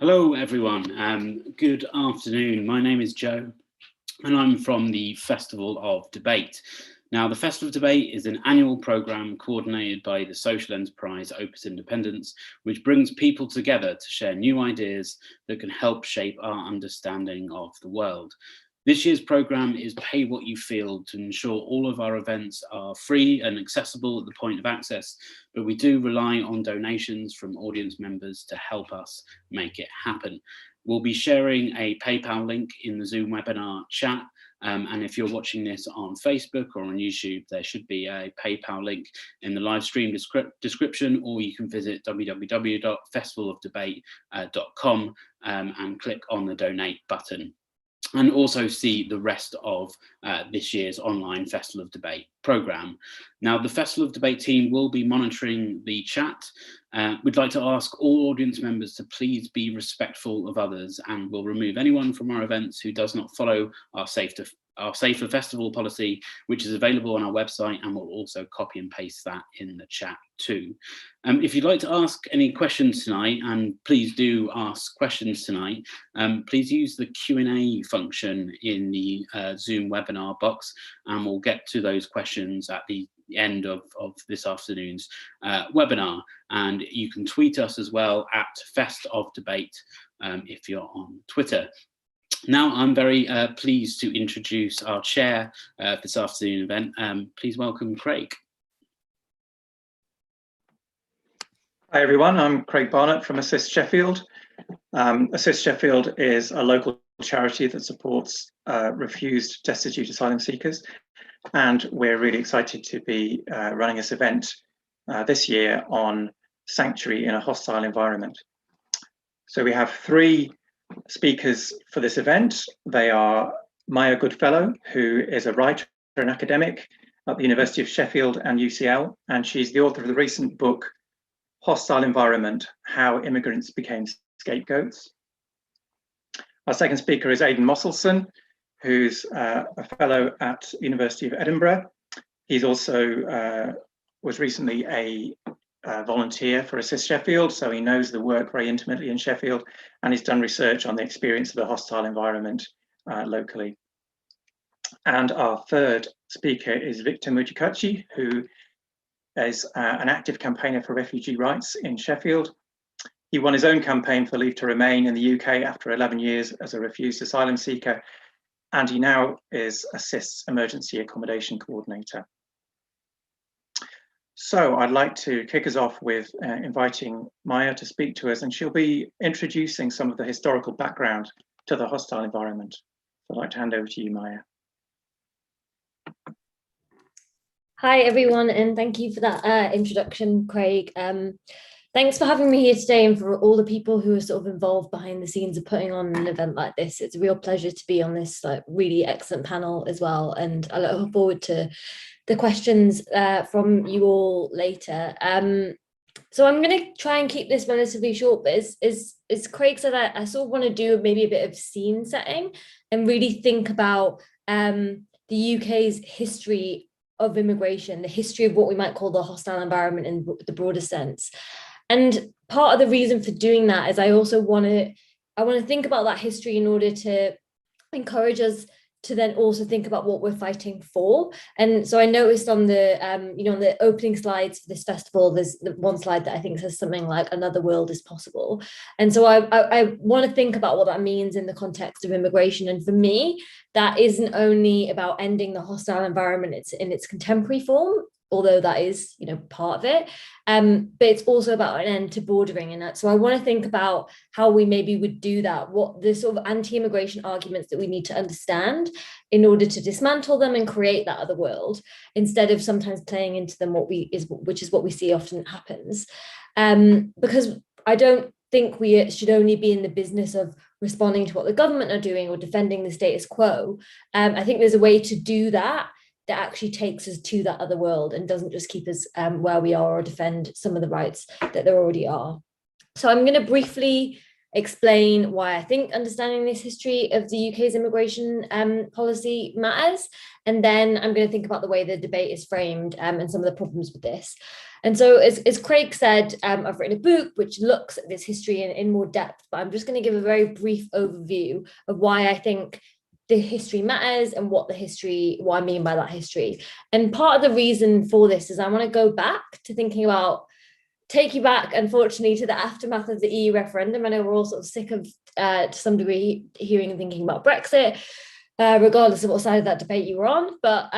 Hello everyone, good afternoon. My name is Joe and I'm from the Festival of Debate. Now, the Festival of Debate is an annual programme coordinated by the social enterprise Opus Independence, which brings people together to share new ideas that can help shape our understanding of the world. This year's programme is Pay What You Feel to ensure all of our events are free and accessible at the point of access, but we do rely on donations from audience members to help us make it happen. We'll be sharing a PayPal link in the Zoom webinar chat, and if you're watching this on Facebook or on YouTube, there should be a PayPal link in the live stream description, or you can visit www.festivalofdebate.com and click on the donate button, and also see the rest of this year's online Festival of Debate programme. Now, the Festival of Debate team will be monitoring the chat. We'd like to ask all audience members to please be respectful of others, and we'll remove anyone from our events who does not follow our Safer Festival policy, which is available on our website, and we'll also copy and paste that in the chat too. If you'd like to ask any questions tonight, and please do ask questions tonight, please use the Q&A function in the Zoom webinar box, and we'll get to those questions at the end of this afternoon's webinar. And you can tweet us as well at Fest of Debate if you're on Twitter. Now, I'm very pleased to introduce our chair for this afternoon event. Please welcome Craig. Hi everyone, I'm Craig Barnett from ASSIST Sheffield. ASSIST Sheffield is a local charity that supports refused destitute asylum seekers, and we're really excited to be running this event this year on sanctuary in a hostile environment. So we have three speakers for this event. They are Maya Goodfellow, who is a writer and academic at the University of Sheffield and UCL, and she's the author of the recent book Hostile Environment: How Immigrants Became Scapegoats. Our second speaker is Aidan Mosselson, who's a fellow at University of Edinburgh. He's also was recently a volunteer for ASSIST Sheffield, so he knows the work very intimately in Sheffield, and he's done research on the experience of the hostile environment locally. And our third speaker is Victor Mujicachi, who is an active campaigner for refugee rights in Sheffield. He won his own campaign for leave to remain in the UK after 11 years as a refused asylum seeker, and he now is ASSIST's emergency accommodation coordinator. So I'd like to kick us off with inviting Maya to speak to us, and she'll be introducing some of the historical background to the hostile environment. So I'd like to hand over to you, Maya. Hi everyone, and thank you for that introduction, Craig. Thanks for having me here today, and for all the people who are sort of involved behind the scenes of putting on an event like this. It's a real pleasure to be on this really excellent panel as well, and I look forward to the questions from you all later. So I'm going to try and keep this relatively short, but as Craig said, I sort of want to do maybe a bit of scene setting and really think about the UK's history of immigration, the history of what we might call the hostile environment in the broader sense. And part of the reason for doing that is I want to think about that history in order to encourage us to then also think about what we're fighting for. And so I noticed on the on the opening slides for this festival, there's one slide that I think says something like "Another world is possible." And so I want to think about what that means in the context of immigration. And for me, that isn't only about ending the hostile environment in its contemporary form, although that is, part of it, but it's also about an end to bordering. And so I want to think about how we maybe would do that, what the sort of anti-immigration arguments that we need to understand in order to dismantle them and create that other world, instead of sometimes playing into them which is what we see often happens. Because I don't think we should only be in the business of responding to what the government are doing or defending the status quo. I think there's a way to do that actually takes us to that other world and doesn't just keep us where we are or defend some of the rights that there already are. So I'm going to briefly explain why I think understanding this history of the UK's immigration policy matters. And then I'm going to think about the way the debate is framed and some of the problems with this. And so as Craig said, I've written a book which looks at this history in more depth, but I'm just going to give a very brief overview of why I think the history matters and what I mean by that history. And part of the reason for this is I want to go back to thinking about, take you back, unfortunately, to the aftermath of the EU referendum. I know we're all sort of sick of, to some degree, hearing and thinking about Brexit, regardless of what side of that debate you were on. But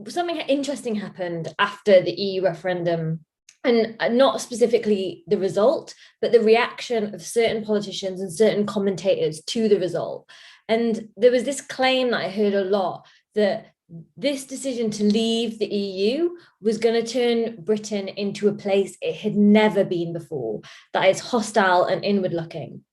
something interesting happened after the EU referendum, and not specifically the result, but the reaction of certain politicians and certain commentators to the result. And there was this claim that I heard a lot, that this decision to leave the EU was going to turn Britain into a place it had never been before, that is hostile and inward looking.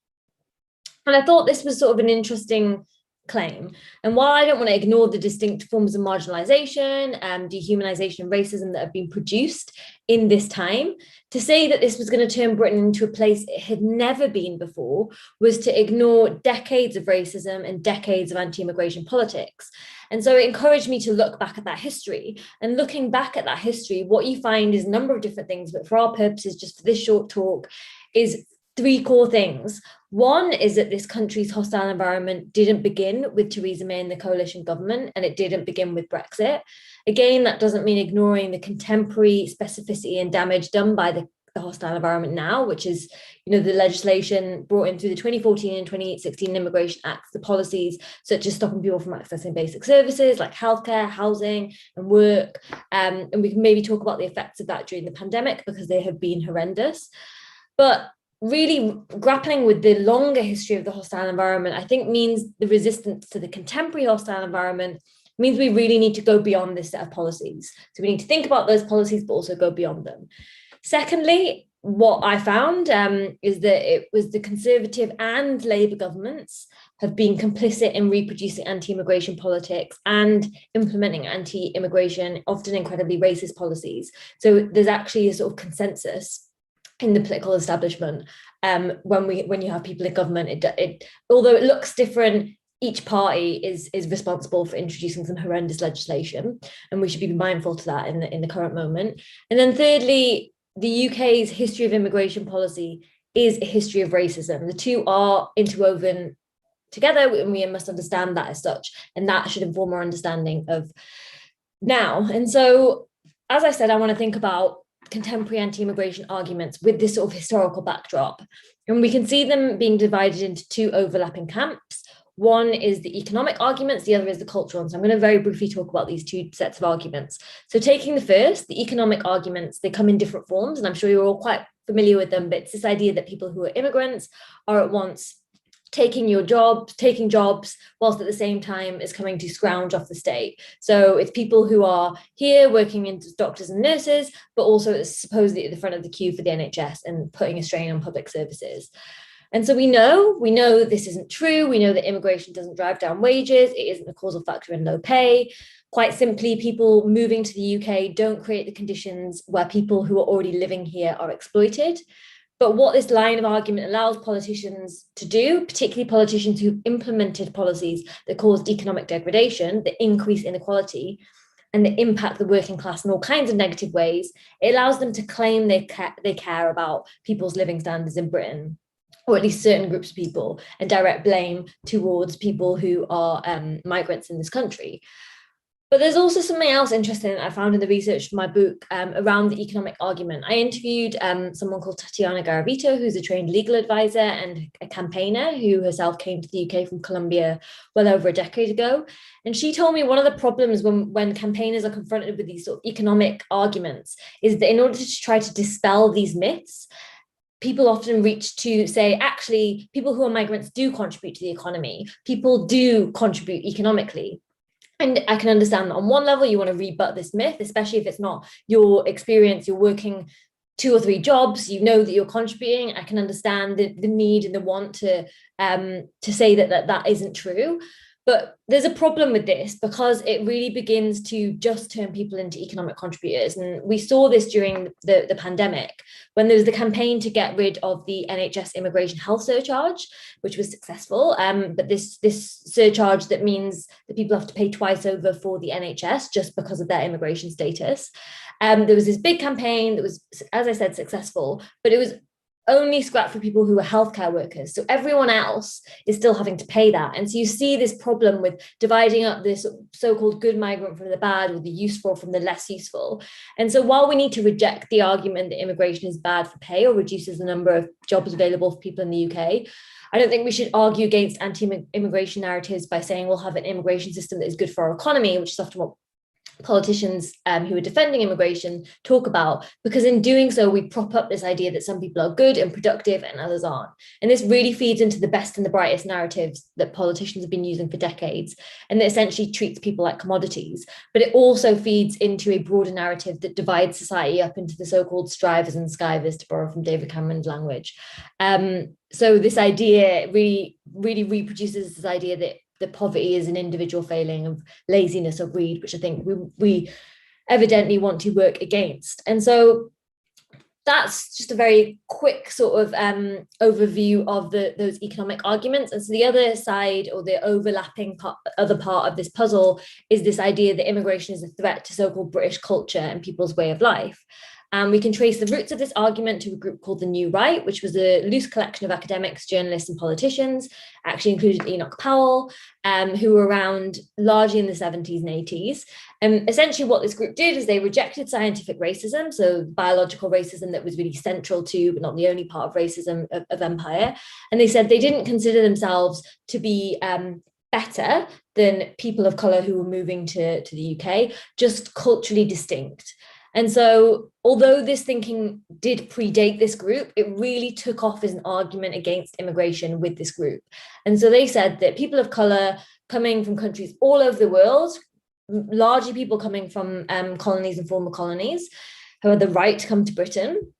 And I thought this was sort of an interesting claim. And while I don't want to ignore the distinct forms of marginalization and dehumanization and racism that have been produced in this time, to say that this was going to turn Britain into a place it had never been before was to ignore decades of racism and decades of anti-immigration politics. And so it encouraged me to look back at that history. And looking back at that history, what you find is a number of different things, but for our purposes, just for this short talk, is three core things. One is that this country's hostile environment didn't begin with Theresa May and the coalition government, and it didn't begin with Brexit. Again, that doesn't mean ignoring the contemporary specificity and damage done by the hostile environment now, which is, the legislation brought in through the 2014 and 2016 Immigration Acts, the policies such as stopping people from accessing basic services like healthcare, housing, and work. And we can maybe talk about the effects of that during the pandemic, because they have been horrendous. But really grappling with the longer history of the hostile environment, I think, means the resistance to the contemporary hostile environment means we really need to go beyond this set of policies. So we need to think about those policies, but also go beyond them. Secondly, what I found is that it was the Conservative and Labour governments have been complicit in reproducing anti-immigration politics and implementing anti-immigration, often incredibly racist policies. So there's actually a sort of consensus in the political establishment when you have people in government. It although it looks different, each party is responsible for introducing some horrendous legislation, and we should be mindful to that in the current moment. And then thirdly, the UK's history of immigration policy is a history of racism. The two are interwoven together, and we must understand that as such, and that should inform our understanding of now. And so, as I said, I want to think about contemporary anti-immigration arguments with this sort of historical backdrop. And we can see them being divided into two overlapping camps. One is the economic arguments, the other is the cultural. And so I'm going to very briefly talk about these two sets of arguments. So taking the first, the economic arguments, they come in different forms, and I'm sure you're all quite familiar with them, but it's this idea that people who are immigrants are at once taking jobs, whilst at the same time is coming to scrounge off the state. So it's people who are here working as doctors and nurses, but also supposedly at the front of the queue for the NHS and putting a strain on public services. And so we know this isn't true. We know that immigration doesn't drive down wages. It isn't a causal factor in low pay. Quite simply, people moving to the UK don't create the conditions where people who are already living here are exploited. But what this line of argument allows politicians to do, particularly politicians who've implemented policies that caused economic degradation, the increase inequality, and the impact the working class in all kinds of negative ways, it allows them to claim they care about people's living standards in Britain, or at least certain groups of people, and direct blame towards people who are migrants in this country. But there's also something else interesting that I found in the research for my book around the economic argument. I interviewed someone called Tatiana Garavito, who's a trained legal advisor and a campaigner who herself came to the UK from Colombia well over a decade ago. And she told me one of the problems when campaigners are confronted with these sort of economic arguments is that in order to try to dispel these myths, people often reach to say, actually, people who are migrants do contribute to the economy. People do contribute economically. And I can understand that on one level, you want to rebut this myth, especially if it's not your experience, you're working 2 or 3 jobs, you know that you're contributing. I can understand the need and the want to say that isn't true. But there's a problem with this because it really begins to just turn people into economic contributors. And we saw this during the pandemic when there was the campaign to get rid of the NHS immigration health surcharge, which was successful. But this surcharge that means that people have to pay twice over for the NHS just because of their immigration status. There was this big campaign that was, as I said, successful, but it was only scrapped for people who are healthcare workers. So everyone else is still having to pay that. And so you see this problem with dividing up this so-called good migrant from the bad, or the useful from the less useful. And so while we need to reject the argument that immigration is bad for pay or reduces the number of jobs available for people in the UK, I don't think we should argue against anti-immigration narratives by saying we'll have an immigration system that is good for our economy, which is often what politicians who are defending immigration talk about, because in doing so we prop up this idea that some people are good and productive and others aren't. And this really feeds into the best and the brightest narratives that politicians have been using for decades, and that essentially treats people like commodities. But it also feeds into a broader narrative that divides society up into the so-called strivers and skivers, to borrow from David Cameron's language. So this idea really reproduces this idea that poverty is an individual failing of laziness or greed, which I think we evidently want to work against. And so that's just a very quick sort of overview of those economic arguments. And so the other side, or the overlapping other part of this puzzle, is this idea that immigration is a threat to so-called British culture and people's way of life. And we can trace the roots of this argument to a group called the New Right, which was a loose collection of academics, journalists, and politicians, actually included Enoch Powell, who were around largely in the 70s and 80s. And essentially what this group did is they rejected scientific racism, so biological racism that was really central to, but not the only part of racism of empire. And they said they didn't consider themselves to be better than people of colour who were moving to the UK, just culturally distinct. And so, although this thinking did predate this group, it really took off as an argument against immigration with this group. And so they said that people of colour coming from countries all over the world, largely people coming from colonies and former colonies, who had the right to come to Britain,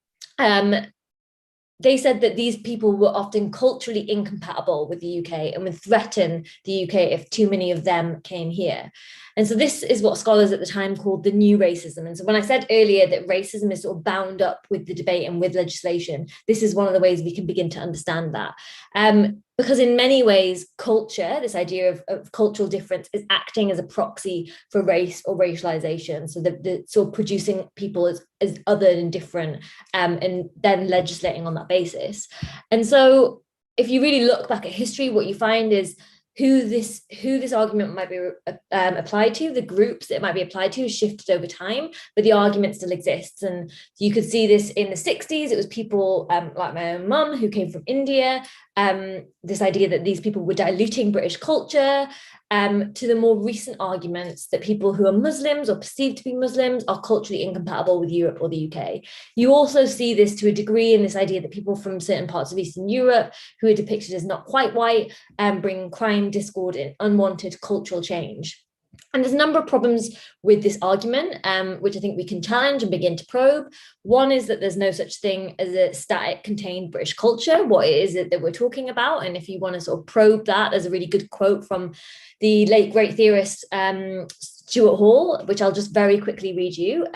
they said that these people were often culturally incompatible with the UK and would threaten the UK if too many of them came here. And so this is what scholars at the time called the new racism. And so when I said earlier that racism is sort of bound up with the debate and with legislation, this is one of the ways we can begin to understand that. Because in many ways, culture, this idea of cultural difference, is acting as a proxy for race or racialization. So the sort of producing people as other and different, and then legislating on that basis. And so if you really look back at history, what you find is who this argument might be applied to, the groups that it might be applied to, has shifted over time, but the argument still exists. And you could see this in the 60s. It was people like my own mum who came from India, this idea that these people were diluting British culture, to the more recent arguments that people who are Muslims or perceived to be Muslims are culturally incompatible with Europe or the UK. You also see this to a degree in this idea that people from certain parts of Eastern Europe who are depicted as not quite white bring crime, discord, and unwanted cultural change. And there's a number of problems with this argument, which I think we can challenge and begin to probe. One is that there's no such thing as a static, contained British culture. What is it that we're talking about? And if you want to sort of probe that, there's a really good quote from the late great theorist Stuart Hall, which I'll just very quickly read you,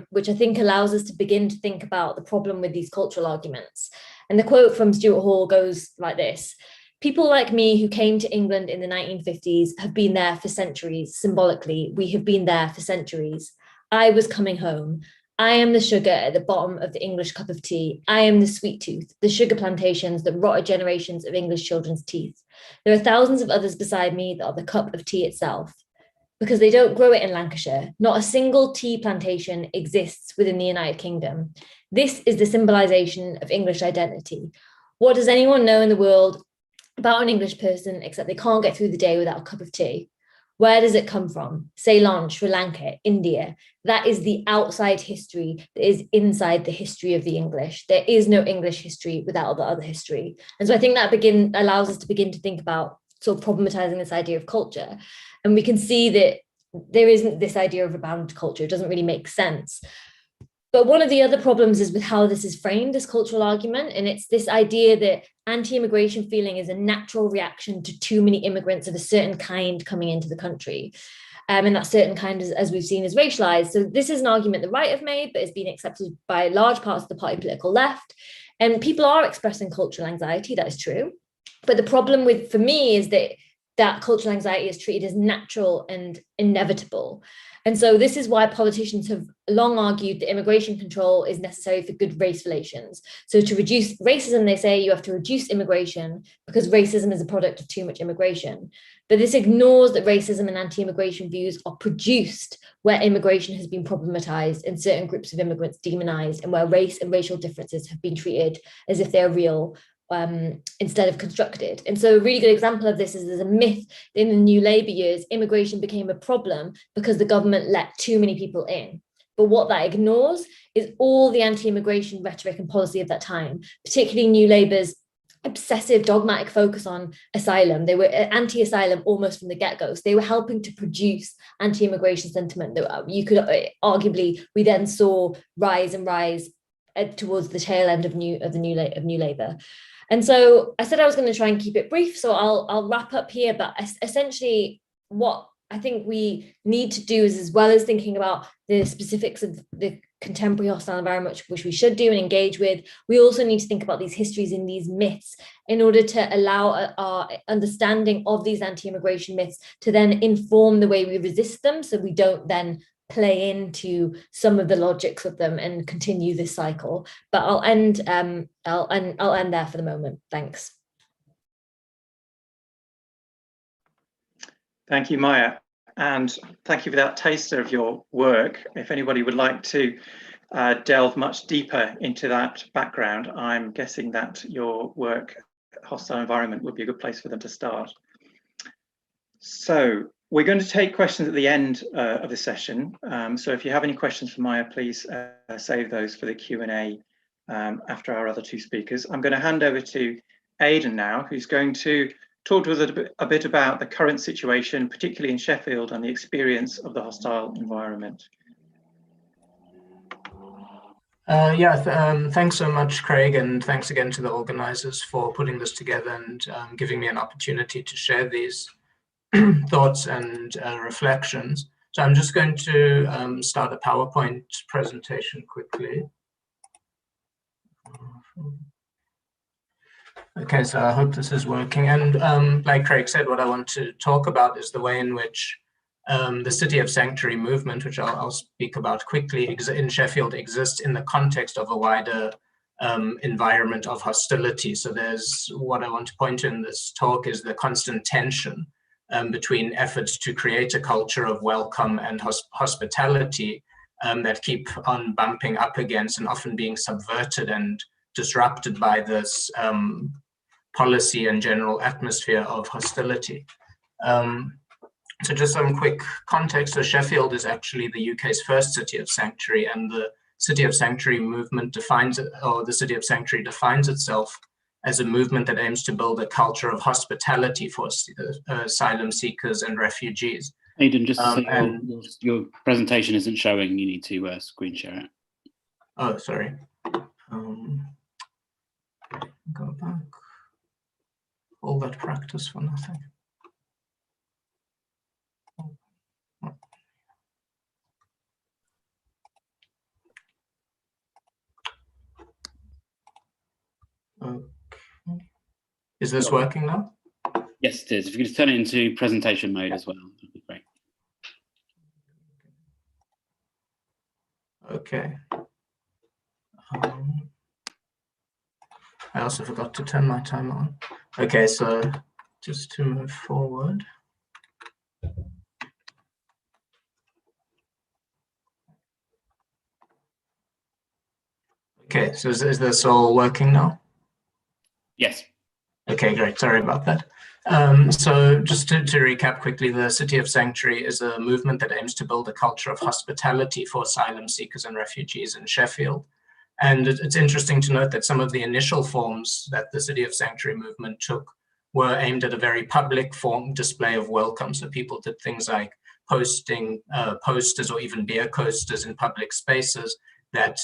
which I think allows us to begin to think about the problem with these cultural arguments. And the quote from Stuart Hall goes like this: "People like me who came to England in the 1950s have been there for centuries. Symbolically, we have been there for centuries. I was coming home. I am the sugar at the bottom of the English cup of tea. I am the sweet tooth, the sugar plantations that rotted generations of English children's teeth. There are thousands of others beside me that are the cup of tea itself. Because they don't grow it in Lancashire. Not a single tea plantation exists within the United Kingdom. This is the symbolization of English identity. What does anyone know in the world about an English person except they can't get through the day without a cup of tea? Where does it come from? Ceylon, Sri Lanka, India. That is the outside history that is inside the history of the English. There is no English history without the other history." And so I think that allows us to begin to think about sort of problematizing this idea of culture. And we can see that there isn't this idea of a bound culture. It doesn't really make sense. But one of the other problems is with how this is framed, this cultural argument. And it's this idea that anti-immigration feeling is a natural reaction to too many immigrants of a certain kind coming into the country. And that certain kind, as we've seen, is racialized. So this is an argument the right have made, but it's been accepted by large parts of the party political left. And people are expressing cultural anxiety, that is true. But the problem for me, is that cultural anxiety is treated as natural and inevitable. And so this is why politicians have long argued that immigration control is necessary for good race relations. So to reduce racism, they say you have to reduce immigration because racism is a product of too much immigration. But this ignores that racism and anti-immigration views are produced where immigration has been problematized and certain groups of immigrants demonized, and where race and racial differences have been treated as if they're real, instead of constructed. And so a really good example of this is there's a myth that in the New Labour years, immigration became a problem because the government let too many people in. But what that ignores is all the anti-immigration rhetoric and policy of that time, particularly New Labour's obsessive dogmatic focus on asylum. They were anti-asylum almost from the get-go. So they were helping to produce anti-immigration sentiment that you could arguably, we then saw rise towards the tail end of New Labour. And so I said I was going to try and keep it brief, so I'll wrap up here. But essentially, what I think we need to do is, as well as thinking about the specifics of the contemporary hostile environment, which we should do and engage with, we also need to think about these histories and these myths in order to allow our understanding of these anti-immigration myths to then inform the way we resist them, so we don't then play into some of the logics of them and continue this cycle. But I'll end there for the moment. Thanks. Thank you, Maya, and thank you for that taster of your work. If anybody would like to delve much deeper into that background, I'm guessing that your work, Hostile Environment, would be a good place for them to start. So we're going to take questions at the end of the session. So if you have any questions for Maya, please save those for the Q&A after our other two speakers. I'm going to hand over to Aidan now, who's going to talk to us a bit about the current situation, particularly in Sheffield, and the experience of the hostile environment. Thanks so much, Craig, and thanks again to the organisers for putting this together and giving me an opportunity to share these thoughts and reflections. So I'm just going to start a PowerPoint presentation quickly. Okay, so I hope this is working. And like Craig said, what I want to talk about is the way in which the City of Sanctuary movement, which I'll speak about quickly, in Sheffield exists in the context of a wider environment of hostility. So there's, what I want to point to in this talk is the constant tension between efforts to create a culture of welcome and hospitality that keep on bumping up against and often being subverted and disrupted by this policy and general atmosphere of hostility. So just some quick context. So Sheffield is actually the UK's first city of sanctuary, and the City of Sanctuary movement defines it, or the City of Sanctuary defines itself as a movement that aims to build a culture of hospitality for asylum seekers and refugees. Aidan, just to say your presentation isn't showing, you need to screen share it. Oh, sorry. Go back. All that practice for nothing. Okay. Is this working now? Yes, it is. If you could just turn it into presentation mode as well, that'd be great. Okay. I also forgot to turn my timer on. Okay, so just to move forward. Okay, so is this all working now? Yes. Okay, great. Sorry about that. So just to recap quickly, the City of Sanctuary is a movement that aims to build a culture of hospitality for asylum seekers and refugees in Sheffield. And it's interesting to note that some of the initial forms that the City of Sanctuary movement took were aimed at a very public form display of welcome. So people did things like posting posters or even beer coasters in public spaces, that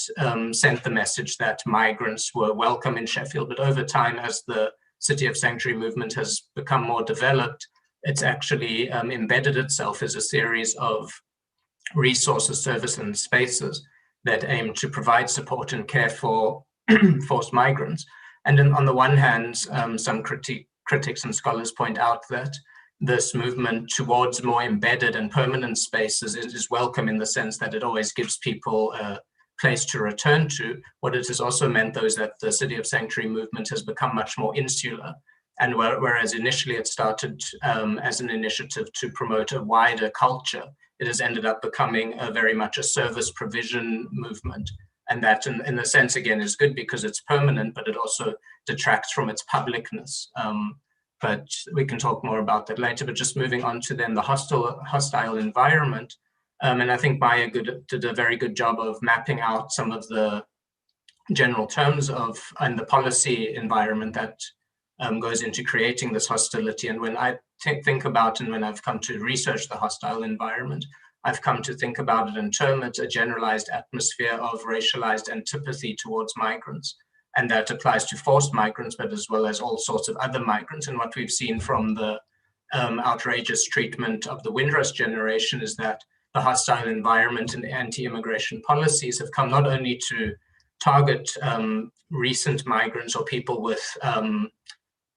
sent the message that migrants were welcome in Sheffield. But over time, as the City of Sanctuary movement has become more developed, it's actually embedded itself as a series of resources, services, and spaces that aim to provide support and care for forced migrants. And on the one hand, some critics and scholars point out that this movement towards more embedded and permanent spaces is welcome in the sense that it always gives people a place to return to. What it has also meant, though, is that the City of Sanctuary movement has become much more insular. And whereas initially it started as an initiative to promote a wider culture, it has ended up becoming very much a service provision movement. And that, in a sense, again, is good because it's permanent, but it also detracts from its publicness. But we can talk more about that later. But just moving on to then the hostile environment. And I think Maya did a very good job of mapping out some of the general terms of and the policy environment that goes into creating this hostility. And when I think about and when I've come to research the hostile environment, I've come to think about it and term it a generalized atmosphere of racialized antipathy towards migrants. And that applies to forced migrants, but as well as all sorts of other migrants. And what we've seen from the outrageous treatment of the Windrush generation is that the hostile environment and anti-immigration policies have come not only to target recent migrants or people with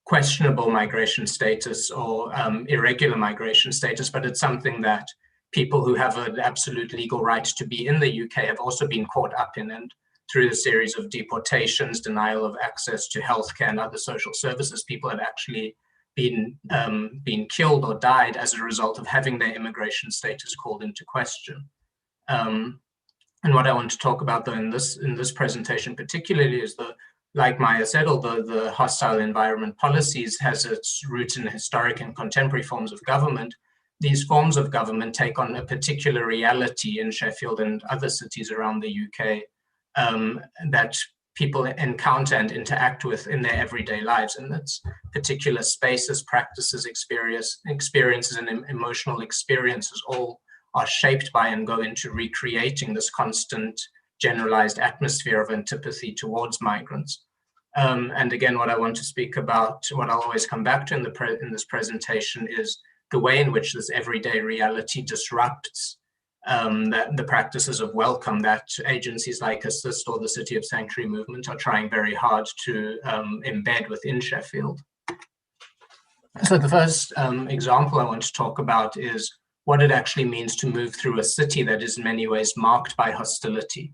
questionable migration status or irregular migration status, but it's something that people who have an absolute legal right to be in the UK have also been caught up in. And through the series of deportations, denial of access to healthcare and other social services, people have actually been killed or died as a result of having their immigration status called into question. And what I want to talk about, though, in this presentation particularly is like Maya said, although the hostile environment policies has its roots in historic and contemporary forms of government, these forms of government take on a particular reality in Sheffield and other cities around the UK that people encounter and interact with in their everyday lives. And that's particular spaces, practices, experiences, and emotional experiences all are shaped by and go into recreating this constant generalized atmosphere of antipathy towards migrants. And again, what I want to speak about, what I'll always come back to in this presentation is the way in which this everyday reality disrupts the practices of welcome that agencies like ASSIST or the City of Sanctuary movement are trying very hard to embed within Sheffield. So the first example I want to talk about is what it actually means to move through a city that is in many ways marked by hostility.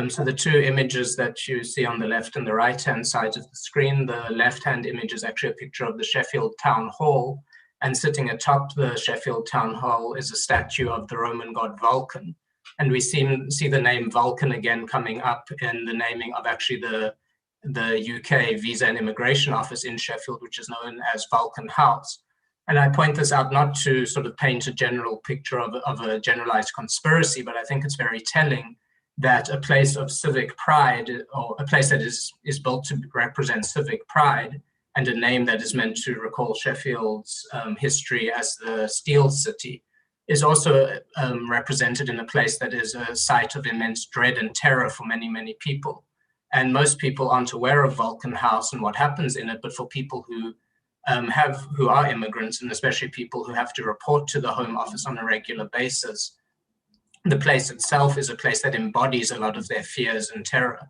So the two images that you see on the left and the right-hand side of the screen, the left-hand image is actually a picture of the Sheffield Town Hall, and sitting atop the Sheffield Town Hall is a statue of the Roman god Vulcan. And we see the name Vulcan again coming up in the naming of actually the UK Visa and Immigration Office in Sheffield, which is known as Vulcan House. And I point this out not to sort of paint a general picture of a generalized conspiracy, but I think it's very telling that a place of civic pride, or a place that is built to represent civic pride, and a name that is meant to recall Sheffield's history as the Steel City, is also represented in a place that is a site of immense dread and terror for many, many people. And most people aren't aware of Vulcan House and what happens in it, but for people who are immigrants, and especially people who have to report to the Home Office on a regular basis, the place itself is a place that embodies a lot of their fears and terror.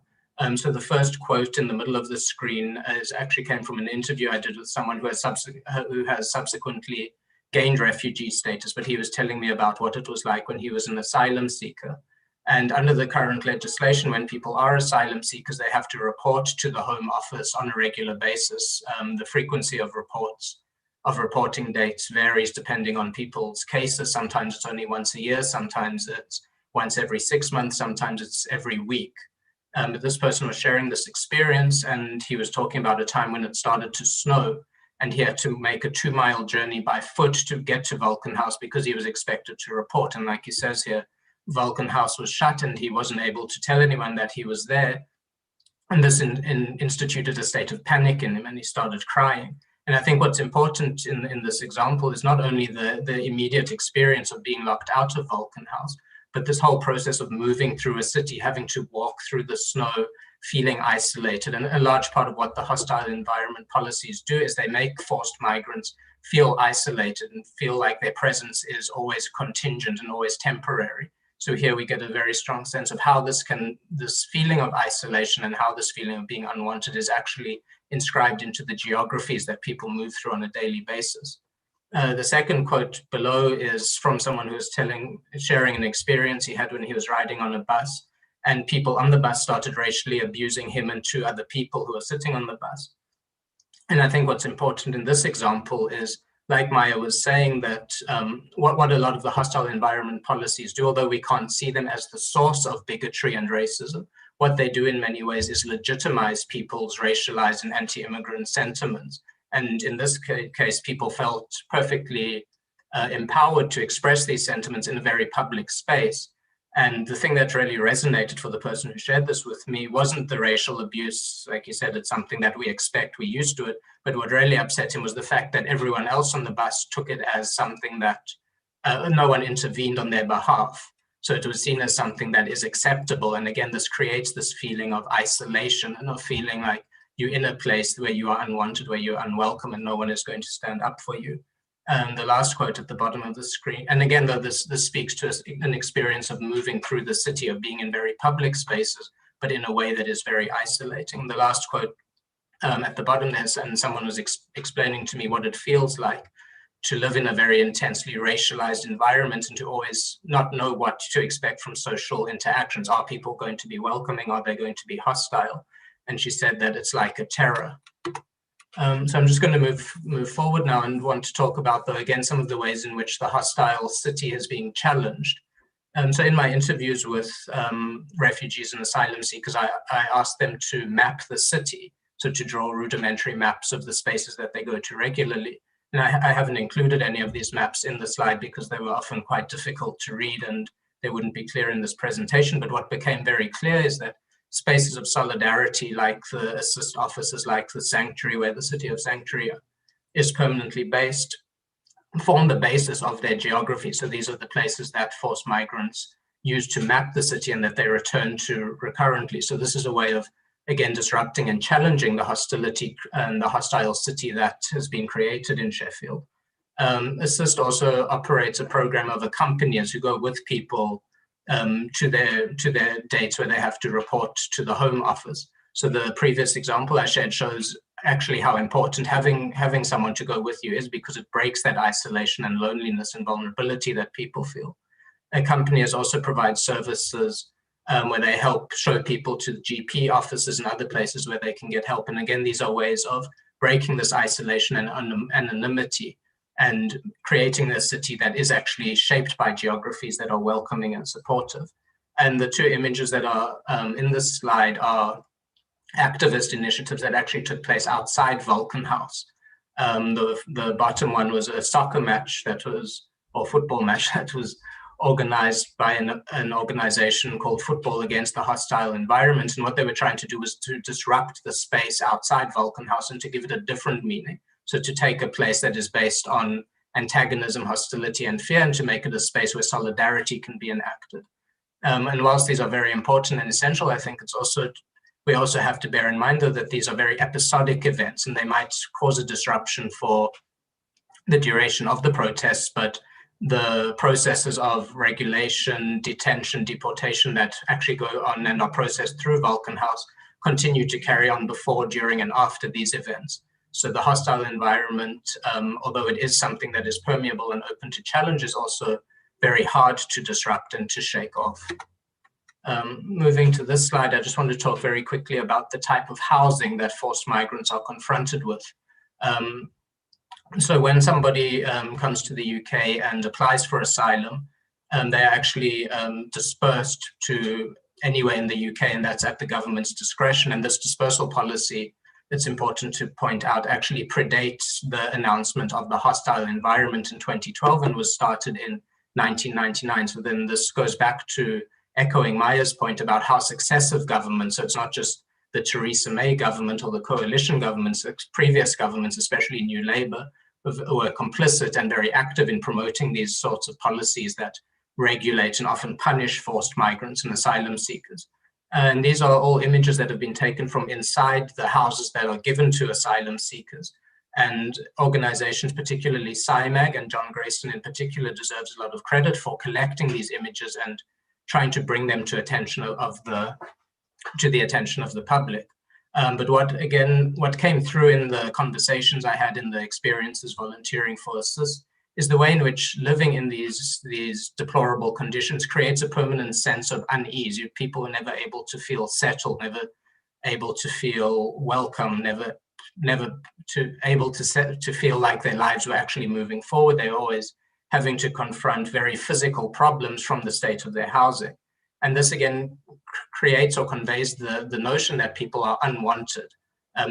So the first quote in the middle of the screen actually came from an interview I did with someone who has subsequently gained refugee status, but he was telling me about what it was like when he was an asylum seeker. And under the current legislation, when people are asylum seekers, they have to report to the Home Office on a regular basis. The frequency of reporting dates varies depending on people's cases. Sometimes it's only once a year, sometimes it's once every 6 months, sometimes it's every week. But this person was sharing this experience, and he was talking about a time when it started to snow, and he had to make a 2-mile journey by foot to get to Vulcan House because he was expected to report. And like he says here, Vulcan House was shut and he wasn't able to tell anyone that he was there. And this instituted a state of panic in him, and he started crying. And I think what's important in this example is not only the immediate experience of being locked out of Vulcan House, but this whole process of moving through a city, having to walk through the snow, feeling isolated. And a large part of what the hostile environment policies do is they make forced migrants feel isolated and feel like their presence is always contingent and always temporary. So here we get a very strong sense of how this feeling of isolation and how this feeling of being unwanted is actually inscribed into the geographies that people move through on a daily basis. The second quote below is from someone who was sharing an experience he had when he was riding on a bus, and people on the bus started racially abusing him and two other people who were sitting on the bus. And I think what's important in this example is, like Maya was saying, that what a lot of the hostile environment policies do, although we can't see them as the source of bigotry and racism, what they do in many ways is legitimize people's racialized and anti-immigrant sentiments. And in this case, people felt perfectly empowered to express these sentiments in a very public space. And the thing that really resonated for the person who shared this with me wasn't the racial abuse. Like you said, it's something that we expect, we're used to it. But what really upset him was the fact that everyone else on the bus took it as something that no one intervened on their behalf. So it was seen as something that is acceptable. And again, this creates this feeling of isolation and of feeling like you're in a place where you are unwanted, where you're unwelcome, and no one is going to stand up for you. And the last quote at the bottom of the screen, and again, though this speaks to an experience of moving through the city, of being in very public spaces, but in a way that is very isolating. The last quote at the bottom there, and someone was explaining to me what it feels like to live in a very intensely racialized environment and to always not know what to expect from social interactions. Are people going to be welcoming? Are they going to be hostile? And she said that it's like a terror. So I'm just going to move forward now and want to talk about, though, again, some of the ways in which the hostile city is being challenged. So in my interviews with refugees and asylum seekers, I asked them to map the city, so to draw rudimentary maps of the spaces that they go to regularly. And I haven't included any of these maps in the slide because they were often quite difficult to read and they wouldn't be clear in this presentation. But what became very clear is that spaces of solidarity, like the ASSIST offices, like the sanctuary, where the city of Sanctuary is permanently based, form the basis of their geography. So these are the places that forced migrants use to map the city and that they return to recurrently. So this is a way of, again, disrupting and challenging the hostility and the hostile city that has been created in Sheffield. ASSIST also operates a program of accompaniers who go with people to their dates where they have to report to the Home Office. So the previous example I shared shows actually how important having someone to go with you is, because it breaks that isolation and loneliness and vulnerability that people feel. Accompaniers also provide services where they help show people to the GP offices and other places where they can get help. And again, these are ways of breaking this isolation and anonymity and creating a city that is actually shaped by geographies that are welcoming and supportive. And the two images that are in this slide are activist initiatives that actually took place outside Vulcan House. The bottom one was a soccer match or football match that was organized by an organization called Football Against the Hostile Environment. And what they were trying to do was to disrupt the space outside Vulcan House and to give it a different meaning. So to take a place that is based on antagonism, hostility, and fear, and to make it a space where solidarity can be enacted. And whilst these are very important and essential, I think we also have to bear in mind, though, that these are very episodic events and they might cause a disruption for the duration of the protests, but the processes of regulation, detention, deportation that actually go on and are processed through Vulcan House continue to carry on before, during, and after these events. So the hostile environment, although it is something that is permeable and open to challenge, is also very hard to disrupt and to shake off. Moving to this slide, I just want to talk very quickly about the type of housing that forced migrants are confronted with. So when somebody comes to the UK and applies for asylum, they're actually dispersed to anywhere in the UK, and that's at the government's discretion. And this dispersal policy, it's important to point out, actually predates the announcement of the hostile environment in 2012 and was started in 1999. So then this goes back to echoing Maya's point about how successive governments, so it's not just the Theresa May government or the coalition governments, previous governments, especially New Labour, were complicit and very active in promoting these sorts of policies that regulate and often punish forced migrants and asylum seekers. And these are all images that have been taken from inside the houses that are given to asylum seekers. And organizations, particularly CIMAG and John Grayston in particular, deserves a lot of credit for collecting these images and trying to bring them to the attention of the public. But what came through in the conversations I had in the experiences volunteering for ASSIST is the way in which living in these deplorable conditions creates a permanent sense of unease. People are never able to feel settled, never able to feel welcome, never able to feel like their lives were actually moving forward. They're always having to confront very physical problems from the state of their housing. And this again creates or conveys the notion that people are unwanted.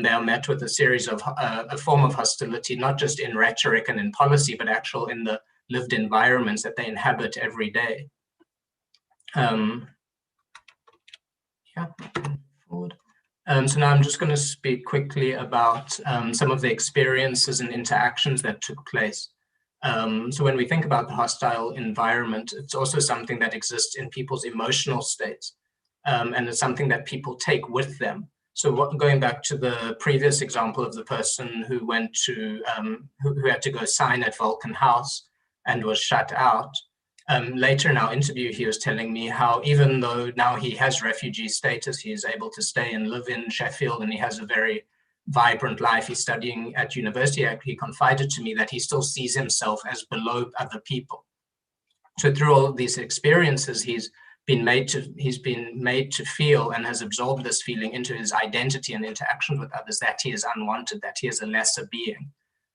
They are met with a form of hostility, not just in rhetoric and in policy, but actual in the lived environments that they inhabit every day. Forward. So now I'm just going to speak quickly about some of the experiences and interactions that took place. So when we think about the hostile environment, it's also something that exists in people's emotional states, and it's something that people take with them. So going back to the previous example of the person who went to, who had to go sign at Vulcan House and was shut out, later in our interview, he was telling me how even though now he has refugee status, he is able to stay and live in Sheffield and he has a very vibrant life. He's studying at university. He confided to me that he still sees himself as below other people. So through all of these experiences, he's been made to feel and has absorbed this feeling into his identity and interactions with others, that he is unwanted, that he is a lesser being.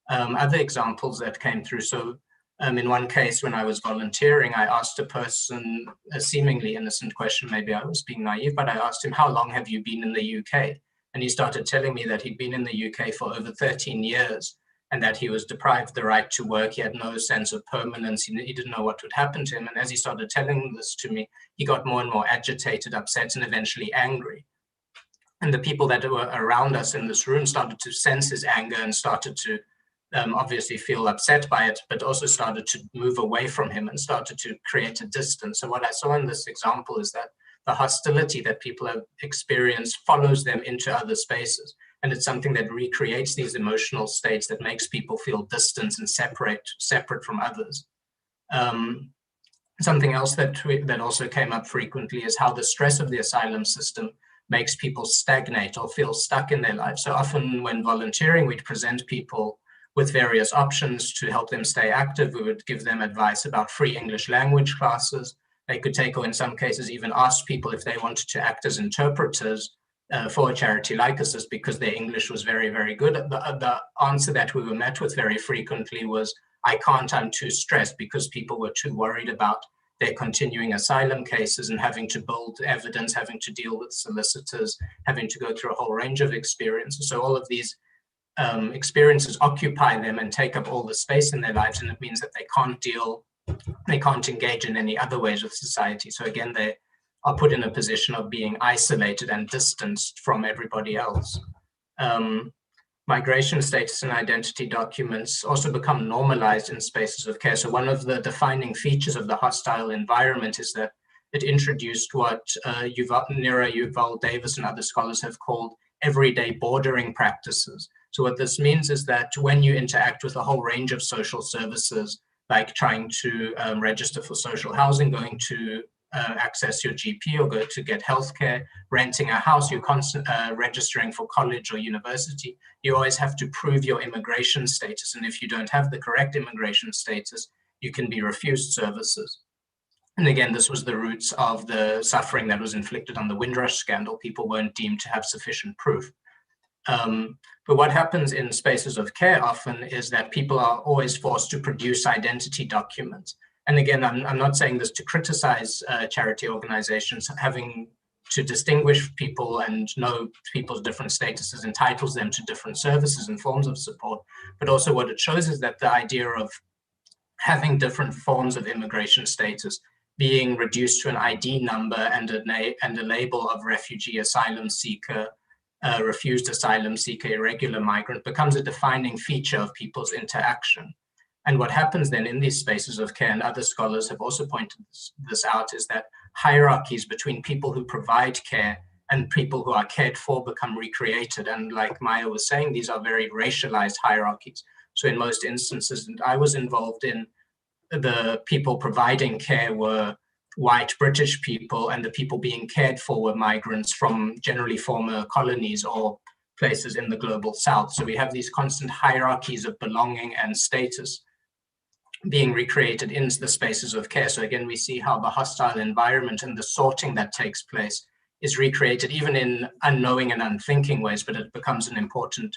Other examples that came through. So in one case, when I was volunteering, I asked a person a seemingly innocent question. Maybe I was being naive, but I asked him, how long have you been in the UK? And he started telling me that he'd been in the UK for over 13 years and that he was deprived the right to work. He had no sense of permanence. He didn't know what would happen to him. And as he started telling this to me, he got more and more agitated, upset, and eventually angry. And the people that were around us in this room started to sense his anger and started to obviously feel upset by it, but also started to move away from him and started to create a distance. So what I saw in this example is that the hostility that people have experienced follows them into other spaces. And it's something that recreates these emotional states that makes people feel distant and separate from others. Something else that also came up frequently is how the stress of the asylum system makes people stagnate or feel stuck in their lives. So often when volunteering, we'd present people with various options to help them stay active. We would give them advice about free English language classes. They could take, or in some cases even ask people if they wanted to act as interpreters for a charity like ASSIST because their English was very, very good. The answer that we were met with very frequently was, I can't, I'm too stressed, because people were too worried about their continuing asylum cases and having to build evidence, having to deal with solicitors, having to go through a whole range of experiences. So all of these experiences occupy them and take up all the space in their lives, and it means that they can't engage in any other ways with society. So again, they are put in a position of being isolated and distanced from everybody else. Migration status and identity documents also become normalized in spaces of care. So one of the defining features of the hostile environment is that it introduced what Nira Yuval Davis and other scholars have called everyday bordering practices. So what this means is that when you interact with a whole range of social services, like trying to register for social housing, going to access your GP or go to get healthcare, renting a house, you're registering for college or university, you always have to prove your immigration status. And if you don't have the correct immigration status, you can be refused services. And again, this was the roots of the suffering that was inflicted on the Windrush scandal. People weren't deemed to have sufficient proof. But what happens in spaces of care often is that people are always forced to produce identity documents. And again, I'm not saying this to criticize charity organizations. Having to distinguish people and know people's different statuses entitles them to different services and forms of support. But also what it shows is that the idea of having different forms of immigration status being reduced to an ID number and a label of refugee, asylum seeker, refused asylum seeker, irregular migrant becomes a defining feature of people's interaction. And what happens then in these spaces of care, and other scholars have also pointed this out, is that hierarchies between people who provide care and people who are cared for become recreated. And like Maya was saying, these are very racialized hierarchies. So in most instances, and I was involved in, the people providing care were white British people, and the people being cared for were migrants from generally former colonies or places in the global south. So we have these constant hierarchies of belonging and status being recreated into the spaces of care. So again, we see how the hostile environment and the sorting that takes place is recreated even in unknowing and unthinking ways, but it becomes an important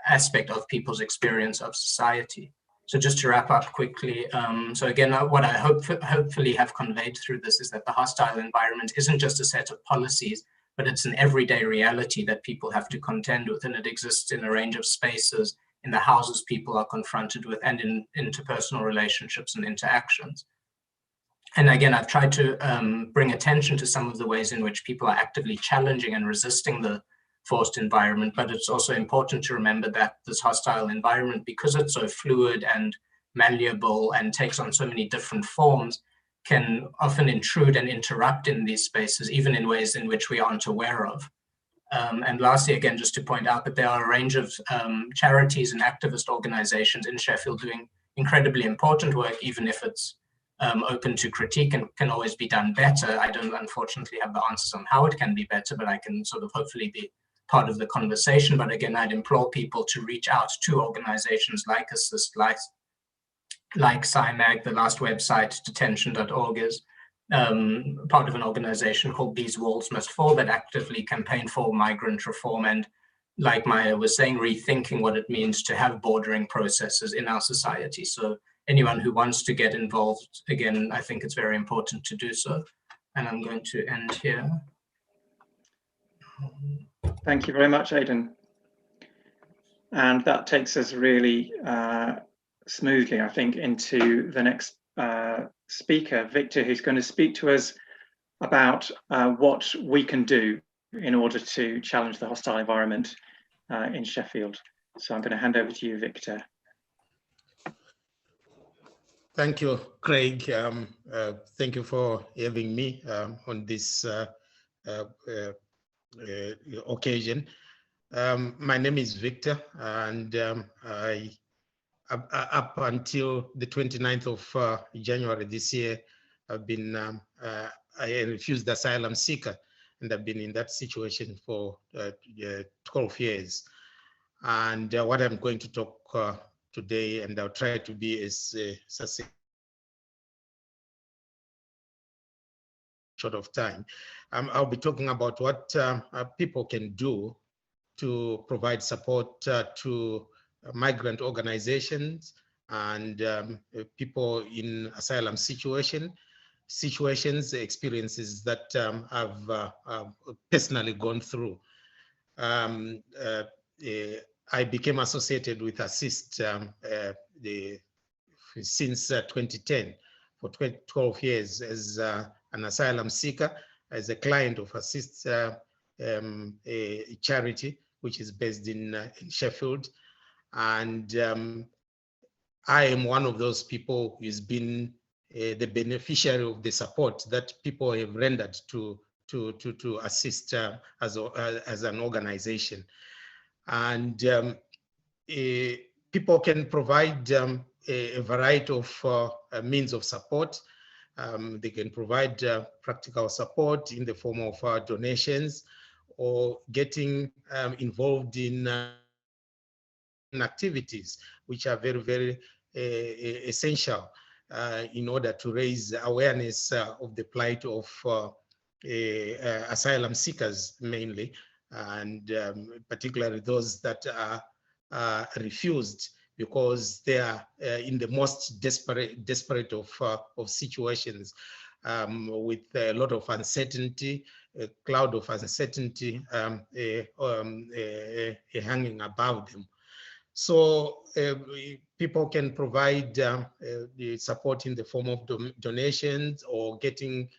aspect of people's experience of society. So just to wrap up quickly, so again, what I hopefully have conveyed through this is that the hostile environment isn't just a set of policies, but it's an everyday reality that people have to contend with, and it exists in a range of spaces, in the houses people are confronted with, and in interpersonal relationships and interactions. And again, I've tried to bring attention to some of the ways in which people are actively challenging and resisting the forced environment, but it's also important to remember that this hostile environment, because it's so fluid and malleable and takes on so many different forms, can often intrude and interrupt in these spaces, even in ways in which we aren't aware of. And lastly, again, just to point out that there are a range of charities and activist organizations in Sheffield doing incredibly important work, even if it's open to critique and can always be done better. I don't unfortunately have the answers on how it can be better, but I can sort of hopefully be part of the conversation. But again, I'd implore people to reach out to organizations like ASSIST, like SciMag. The last website, detention.org, is part of an organization called These Walls Must Fall that actively campaign for migrant reform and, like Maya was saying, rethinking what it means to have bordering processes in our society. So anyone who wants to get involved, again, I think it's very important to do so. And I'm going to end here. Thank you very much, Aidan. And that takes us really smoothly, I think, into the next speaker, Victor, who's going to speak to us about what we can do in order to challenge the hostile environment in Sheffield. So I'm going to hand over to you, Victor. Thank you, Craig. Thank you for having me on this occasion. My name is Victor, and up until the 29th of January this year, I've been a refused asylum seeker, and I've been in that situation for 12 years. And what I'm going to talk today, and I'll try to be as succinct short of time. I'll be talking about what people can do to provide support to migrant organizations and people in asylum situations, experiences that I've personally gone through. I became associated with ASSIST since 2010 for 12 years as an asylum seeker, as a client of ASSIST, a charity which is based in Sheffield. And I am one of those people who's been the beneficiary of the support that people have rendered to ASSIST as an organization. And people can provide a variety of means of support. They can provide practical support in the form of donations, or getting involved in activities which are very, very essential in order to raise awareness of the plight of asylum seekers mainly, and particularly those that are refused because they are in the most desperate of situations, with a lot of uncertainty, a cloud of uncertainty hanging above them. So people can provide the support in the form of donations or getting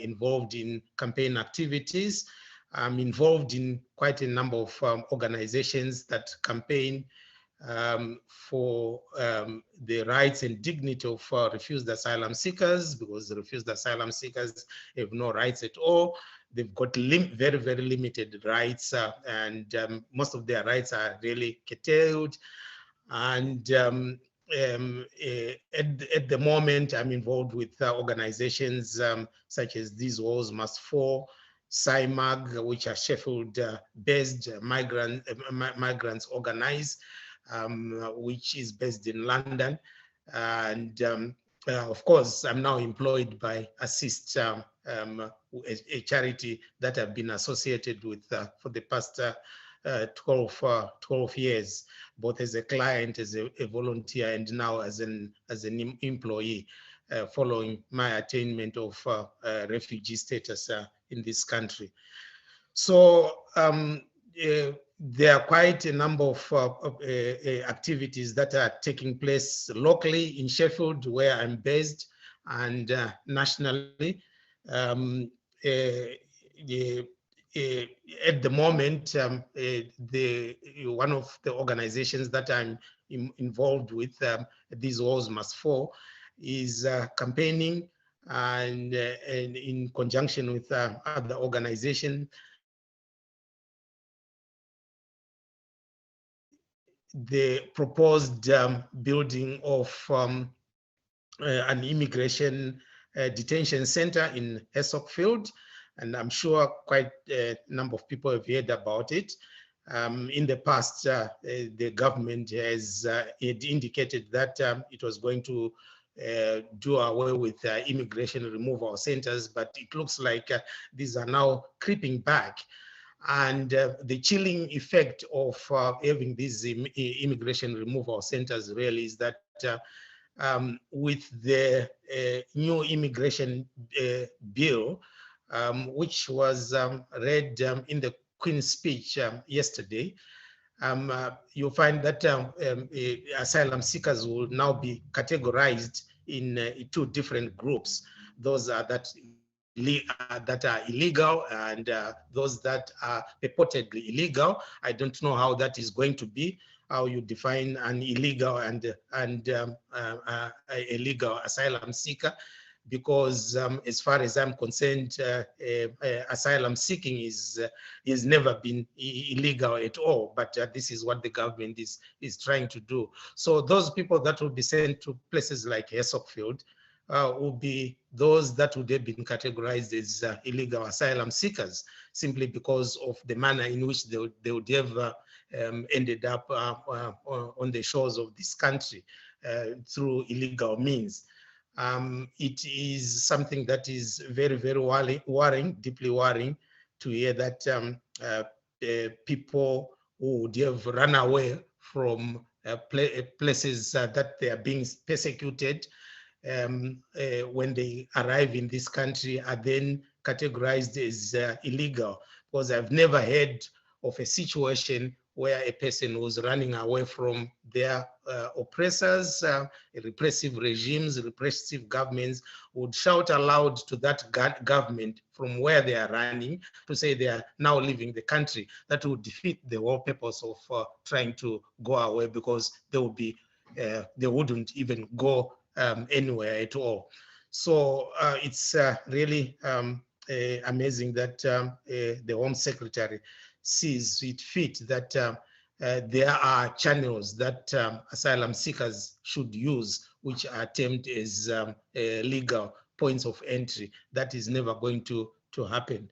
involved in campaign activities. I'm involved in quite a number of organizations that campaign for the rights and dignity of refused asylum seekers, because the refused asylum seekers have no rights at all. They've got very, very limited rights, and most of their rights are really curtailed. And at the moment, I'm involved with organizations such as These Walls Must Fall, SIMAG, which are Sheffield-based migrants organized, which is based in London. And of course, I'm now employed by ASSIST, a charity that I've been associated with for the past 12 years, both as a client, as a volunteer, and now as an employee, following my attainment of refugee status in this country. So there are quite a number of activities that are taking place locally in Sheffield, where I'm based, and nationally. At the moment, one of the organizations that I'm involved with, These Walls Must Fall, is campaigning and in conjunction with other organizations, the proposed building of an immigration detention center in Sheffield, and I'm sure quite a number of people have heard about it. In the past, the government has indicated that it was going to do away with immigration removal centers, but it looks like these are now creeping back. And the chilling effect of having these immigration removal centers really is that with the new immigration bill, which was read in the Queen's speech yesterday, you'll find that asylum seekers will now be categorized in two different groups. Those are that are illegal, and those that are purportedly illegal. I don't know how that is going to be, how you define an illegal and a legal asylum seeker, because as far as I'm concerned, asylum seeking is never been illegal at all, but this is what the government is trying to do. So those people that will be sent to places like Sheffield will be those that would have been categorized as illegal asylum seekers, simply because of the manner in which they would have ended up on the shores of this country through illegal means. It is something that is very, very worrying, deeply worrying, to hear that people who would have run away from places that they are being persecuted, when they arrive in this country, are then categorized as illegal. Because I've never heard of a situation where a person was running away from their oppressors, repressive regimes, repressive governments, would shout aloud to that government from where they are running to say they are now leaving the country. That would defeat the whole purpose of trying to go away, because they would be, they wouldn't even go anywhere at all. So it's really amazing that the Home Secretary sees it fit that there are channels that asylum seekers should use, which are termed as legal points of entry. That is never going to happen.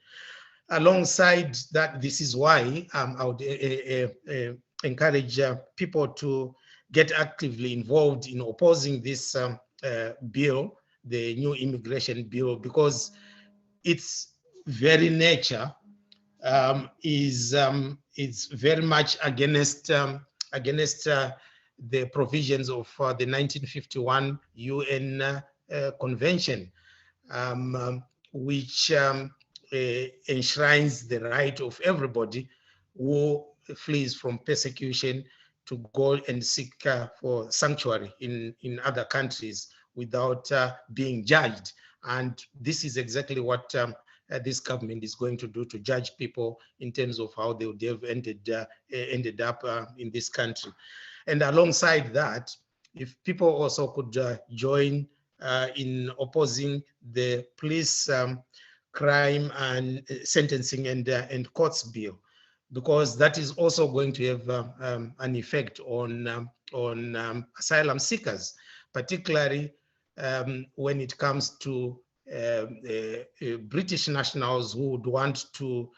Alongside that, this is why I would encourage people to get actively involved in opposing this bill, the new immigration bill, because its very nature is very much against the provisions of the 1951 UN Convention, which enshrines the right of everybody who flees from persecution to go and seek for sanctuary in other countries without being judged. And this is exactly what this government is going to do, to judge people in terms of how they would have ended up in this country. And alongside that, if people also could join in opposing the police crime and sentencing and courts bill, because that is also going to have an effect on asylum seekers, particularly when it comes to British nationals who would want to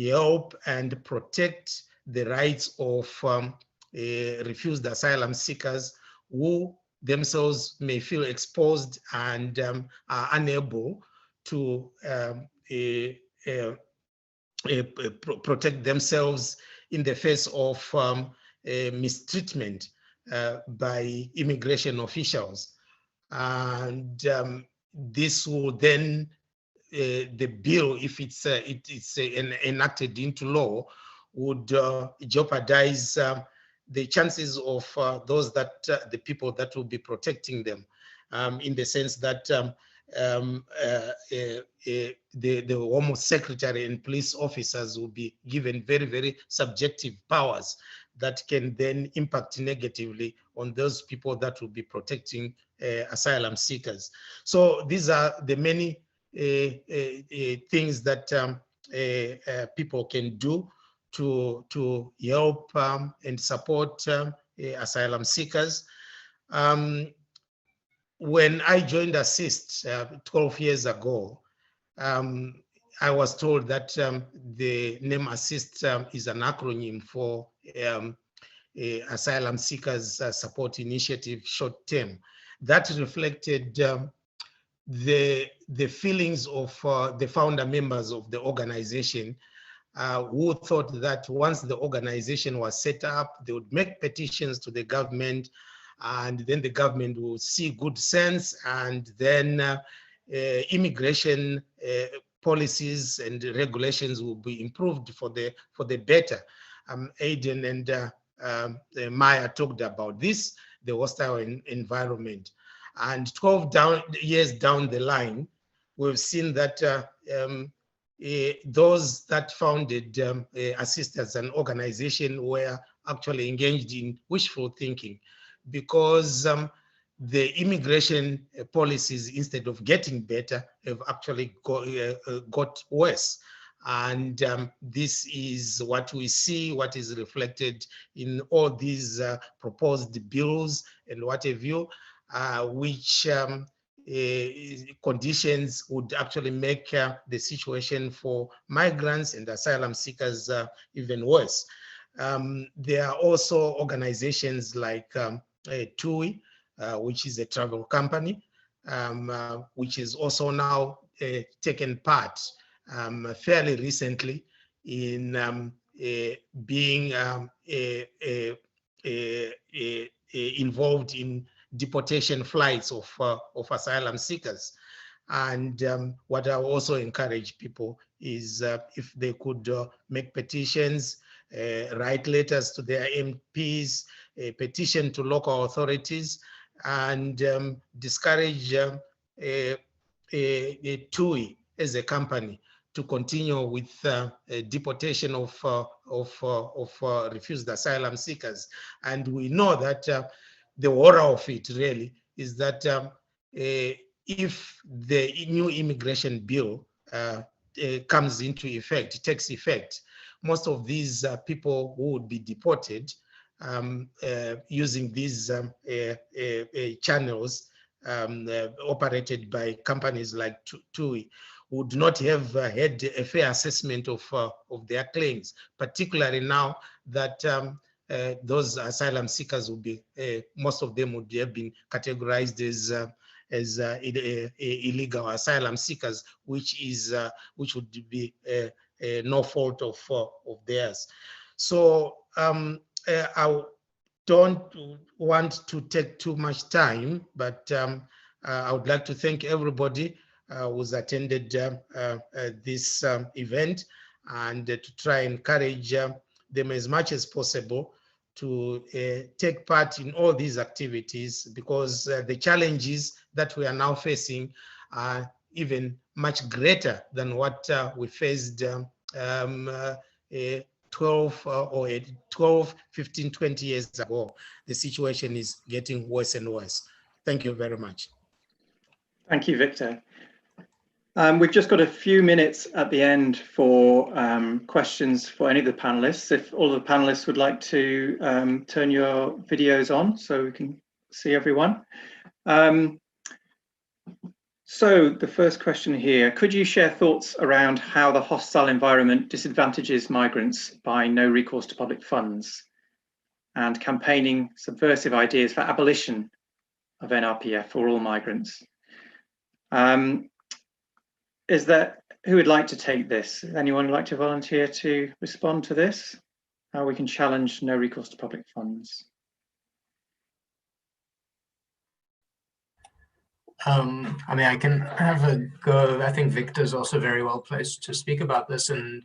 help and protect the rights of refused asylum seekers who themselves may feel exposed and are unable to protect themselves in the face of mistreatment by immigration officials. And this will then, the bill, if it's enacted into law, would jeopardize the chances of those that the people that will be protecting them, in the sense that the Home Secretary and police officers will be given very, very subjective powers that can then impact negatively on those people that will be protecting asylum seekers. So these are the many things that people can do to help and support asylum seekers. When I joined ASSIST 12 years ago, I was told that the name ASSIST is an acronym for Asylum Seekers Support Initiative, short term. That reflected the feelings of the founder members of the organization, who thought that once the organization was set up, they would make petitions to the government, and then the government will see good sense, and then immigration policies and regulations will be improved for the better. Aidan and Maya talked about this, the hostile environment. And 12 years down the line, we've seen that those that founded ASSIST as an organization were actually engaged in wishful thinking, because the immigration policies, instead of getting better, have actually got worse. And this is what we see, what is reflected in all these proposed bills and what have you, which conditions would actually make the situation for migrants and asylum seekers even worse. There are also organizations like TUI, which is a travel company, which is also now taken part fairly recently in being involved in deportation flights of asylum seekers. And what I also encourage people is if they could make petitions, write letters to their MPs, petition to local authorities, and discourage TUI as a company to continue with deportation of refused asylum seekers. And we know that the horror of it really is that if the new immigration bill comes into effect, takes effect, most of these people who would be deported using these channels operated by companies like TUI would not have had a fair assessment of their claims, particularly now that those asylum seekers will be, most of them would have been categorized as illegal asylum seekers, which would be no fault of theirs. So I don't want to take too much time, but I would like to thank everybody who's attended this event, and to try and encourage them as much as possible to take part in all these activities, because the challenges that we are now facing are even much greater than what we faced 12 12, 15, 20 years ago. The situation is getting worse and worse. Thank you very much. Thank you, Victor. We've just got a few minutes at the end for questions for any of the panelists. If all of the panelists would like to turn your videos on so we can see everyone. So the first question here, could you share thoughts around how the hostile environment disadvantages migrants by no recourse to public funds and campaigning subversive ideas for abolition of NRPF for all migrants? Who would like to take this? Anyone would like to volunteer to respond to this? How we can challenge no recourse to public funds? I mean, I can have a go. I think Victor's also very well placed to speak about this, and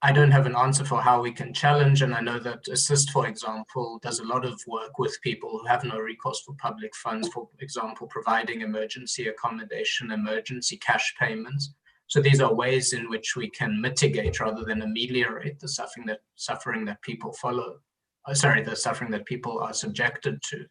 I don't have an answer for how we can challenge. And I know that ASSIST, for example, does a lot of work with people who have no recourse for public funds, for example, providing emergency accommodation, emergency cash payments. So these are ways in which we can mitigate rather than ameliorate the suffering that people the suffering that people are subjected to.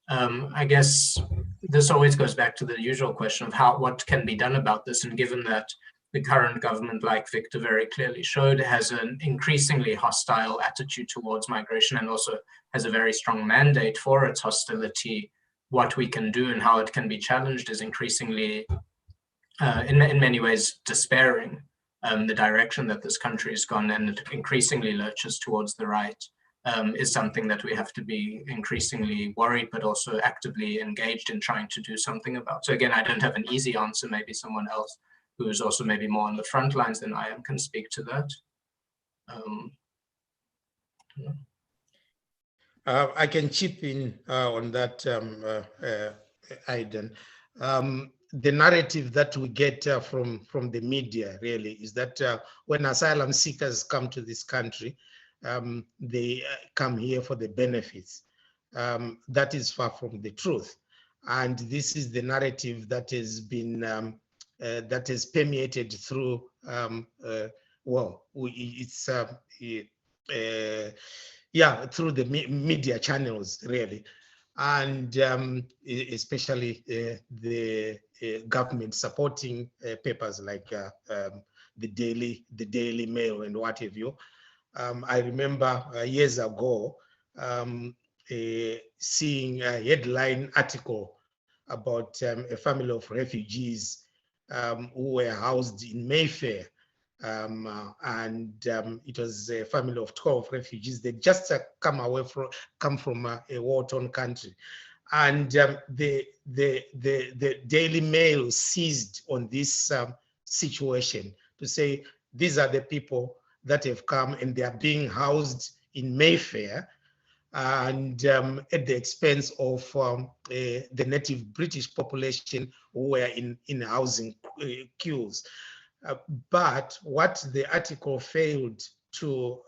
I guess this always goes back to the usual question of what can be done about this. And given that the current government, like Victor very clearly showed, has an increasingly hostile attitude towards migration and also has a very strong mandate for its hostility, what we can do and how it can be challenged is increasingly, in many ways, despairing. The direction that this country has gone, and it increasingly lurches towards the right, is something that we have to be increasingly worried, but also actively engaged in trying to do something about. So again, I don't have an easy answer. Maybe someone else who is also maybe more on the front lines than I am can speak to that. I can chip in on that, Aidan. The narrative that we get from the media really is that when asylum seekers come to this country, they come here for the benefits. That is far from the truth. And this is the narrative that has been that is permeated through through the media channels really, and especially the government supporting papers like the Daily Mail and what have you. I remember years ago seeing a headline article about a family of refugees who were housed in Mayfair, and it was a family of 12 refugees. They just come from a war-torn country, and the Daily Mail seized on this situation to say these are the people that have come and they are being housed in Mayfair, and at the expense of the native British population who were in housing queues. But what the article failed to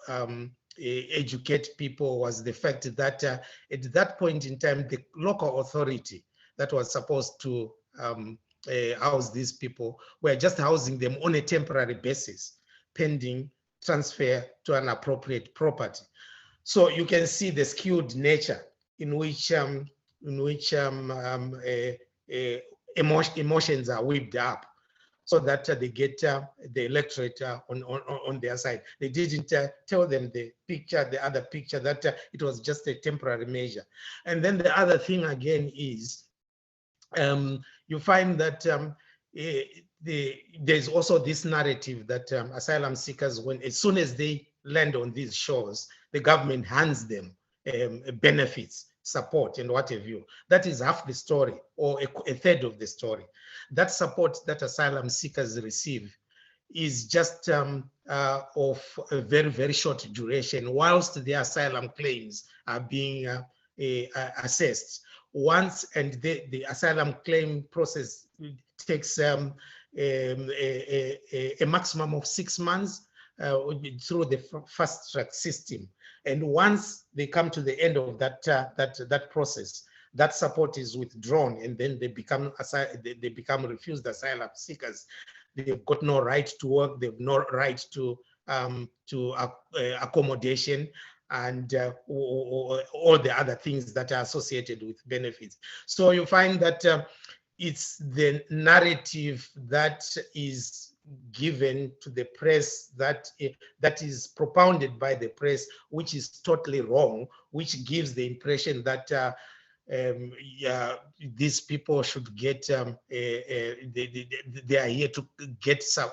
educate people was the fact that at that point in time, the local authority that was supposed to house these people were just housing them on a temporary basis, pending transfer to an appropriate property. So you can see the skewed nature in which emotions are whipped up, so that they get the electorate on their side. They didn't tell them the other picture, that it was just a temporary measure. And then the other thing again is you find that there's also this narrative that asylum seekers, as soon as they land on these shores, the government hands them benefits, support, and what have you. That is half the story, or a third of the story. That support that asylum seekers receive is just of a very, very short duration, whilst the asylum claims are being assessed. Once, and the asylum claim process takes a maximum of 6 months through the fast track system. And once they come to the end of that process, that support is withdrawn, and then they become refused asylum seekers. They've got no right to work. They've no right to to accommodation, and all the other things that are associated with benefits. So you find that it's the narrative that is given to the press, that is propounded by the press, which is totally wrong, which gives the impression that these people should get, they are here to get some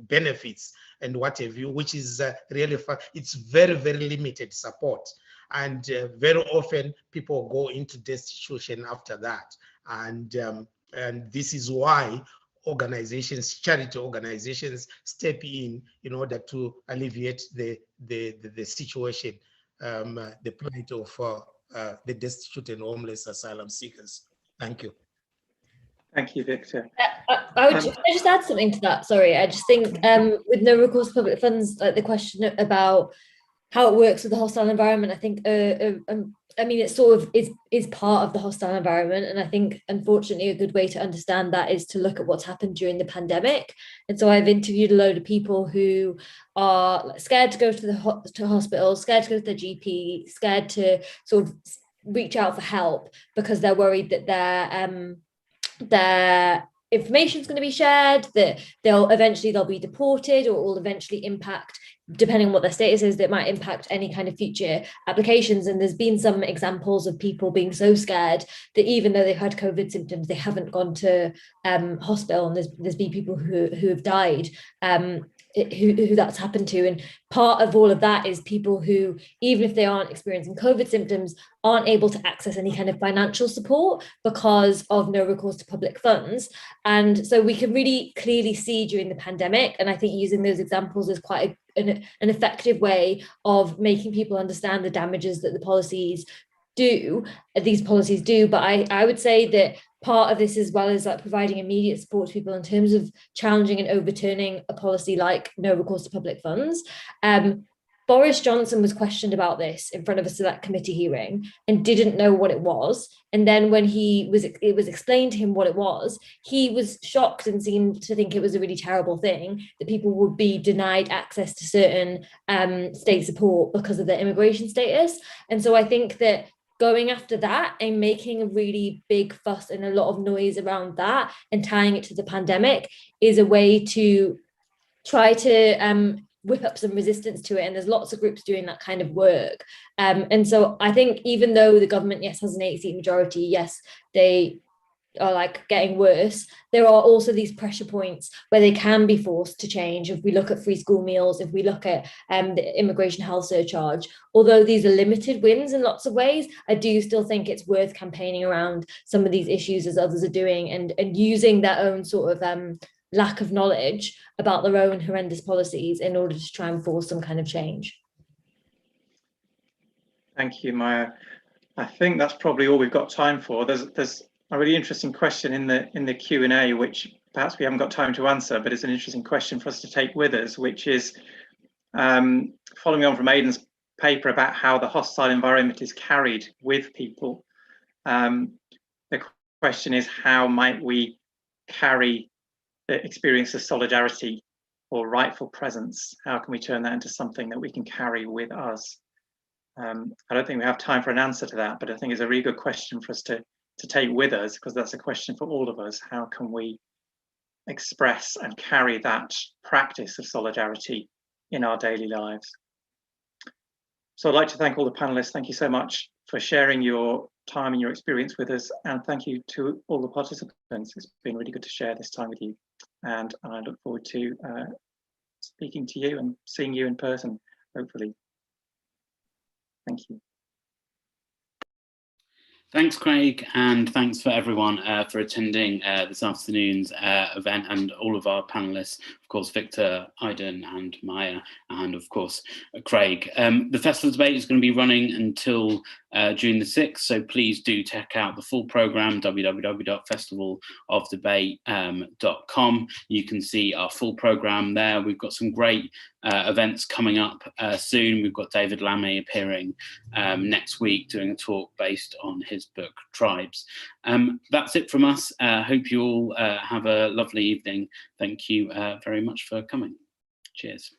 benefits and what have you, which is really it's very, very limited support. And very often people go into destitution after that. And this is why organizations, charity organizations, step in order to alleviate the situation, the plight of the destitute and homeless asylum seekers. Thank you. Thank you, Victor. I would just add something to that. Sorry, I just think with no recourse to public funds, like the question about how it works with the hostile environment, I think, I mean, it sort of is part of the hostile environment. And I think, unfortunately, a good way to understand that is to look at what's happened during the pandemic. And so I've interviewed a load of people who are scared to go to the hospital, scared to go to their GP, scared to sort of reach out for help because they're worried that their information is going to be shared, that they'll be deported, or it will eventually impact, depending on what their status is, that might impact any kind of future applications. And there's been some examples of people being so scared that even though they've had COVID symptoms, they haven't gone to hospital, and there's been people who have died, who that's happened to. And part of all of that is people who, even if they aren't experiencing COVID symptoms, aren't able to access any kind of financial support because of no recourse to public funds. And so we can really clearly see during the pandemic, and I think using those examples is quite an effective way of making people understand the damages that these policies do. But I would say that part of this, as well as like providing immediate support to people in terms of challenging and overturning a policy like no recourse to public funds. Boris Johnson was questioned about this in front of a select committee hearing and didn't know what it was. And then when it was explained to him what it was, he was shocked and seemed to think it was a really terrible thing that people would be denied access to certain state support because of their immigration status. And so I think that going after that and making a really big fuss and a lot of noise around that and tying it to the pandemic is a way to try to whip up some resistance to it. And there's lots of groups doing that kind of work. And so I think even though the government, yes, has an 8-seat majority, yes, they are like getting worse, there are also these pressure points where they can be forced to change. If we look at free school meals, if we look at the immigration health surcharge, although these are limited wins in lots of ways, I do still think it's worth campaigning around some of these issues as others are doing, and using their own sort of lack of knowledge about their own horrendous policies in order to try and force some kind of change. Thank you, Maya. I think that's probably all we've got time for. There's a really interesting question in the Q&A, which perhaps we haven't got time to answer, but it's an interesting question for us to take with us, which is following on from Aidan's paper about how the hostile environment is carried with people. The question is, how might we carry the experience of solidarity or rightful presence? How can we turn that into something that we can carry with us? I don't think we have time for an answer to that, but I think it's a really good question for us to take with us, because that's a question for all of us. How can we express and carry that practice of solidarity in our daily lives? So I'd like to thank all the panelists. Thank you so much for sharing your time and your experience with us. And thank you to all the participants. It's been really good to share this time with you. And I look forward to speaking to you and seeing you in person, hopefully. Thank you. Thanks, Craig, and thanks for everyone for attending this afternoon's event, and all of our panelists, of course, Victor, Aidan and Maya, and of course, Craig. The festival debate is going to be running until June the 6th, so please do check out the full programme, www.festivalofdebate.com. You can see our full programme there. We've got some great events coming up soon. We've got David Lammy appearing next week doing a talk based on his book Tribes. That's it from us. Hope you all have a lovely evening. Thank you very much for coming. Cheers.